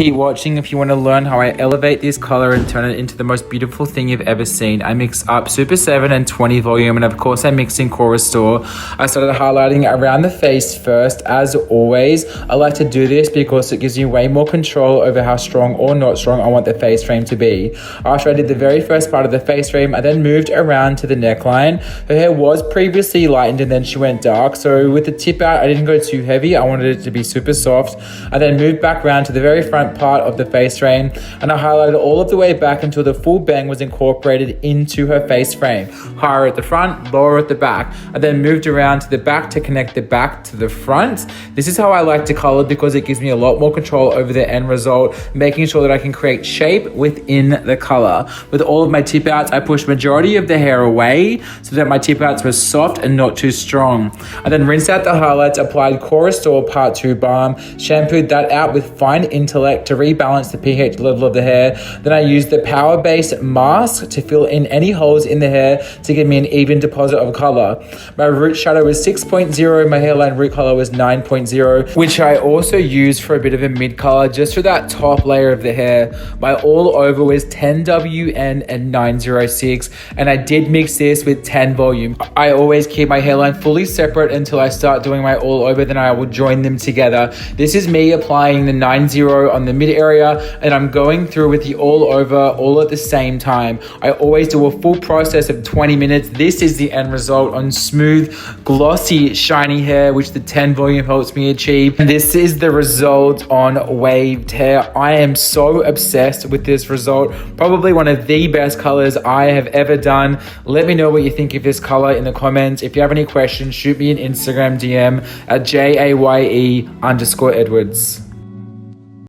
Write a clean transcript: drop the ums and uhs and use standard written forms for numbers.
Keep watching if you want to learn how I elevate this color and turn it into the most beautiful thing you've ever seen. I mix up Super 7 and 20 volume, and of course I mix in Colour Restore. I started highlighting around the face first. As always, I like to do this because it gives you way more control over how strong or not strong I want the face frame to be. After I did the very first part of the face frame, I then moved around to the neckline. Her hair was previously lightened and then she went dark, so with the tip out I didn't go too heavy. I wanted it to be super soft. I then moved back around to the very front part of the face frame, and I highlighted all of the way back until the full bang was incorporated into her face frame. Higher at the front, lower at the back. I then moved around to the back to connect the back to the front. This is how I like to color because it gives me a lot more control over the end result, making sure that I can create shape within the color. With all of my tip outs, I pushed majority of the hair away so that my tip outs were soft and not too strong. I then rinsed out the highlights, applied Colour Restore Part 2 balm, shampooed that out with fine intellect to rebalance the pH level of the hair. Then I used the Power Base mask to fill in any holes in the hair to give me an even deposit of color. My root shadow was 6.0, my hairline root color was 9.0, which I also used for a bit of a mid color just for that top layer of the hair. My all over was 10WN and 906, and I did mix this with 10 volume. I always keep my hairline fully separate until I start doing my all over, then I will join them together. This is me applying the 90 on the mid area, and I'm going through with the all over all at the same time. I always do a full process of 20 minutes. This is the end result on smooth, glossy, shiny hair, which the 10 volume helps me achieve. And this is the result on waved hair. I am so obsessed with this result. Probably one of the best colors I have ever done. Let me know what you think of this color in the comments. If you have any questions, shoot me an Instagram DM at JAYE_Edwards.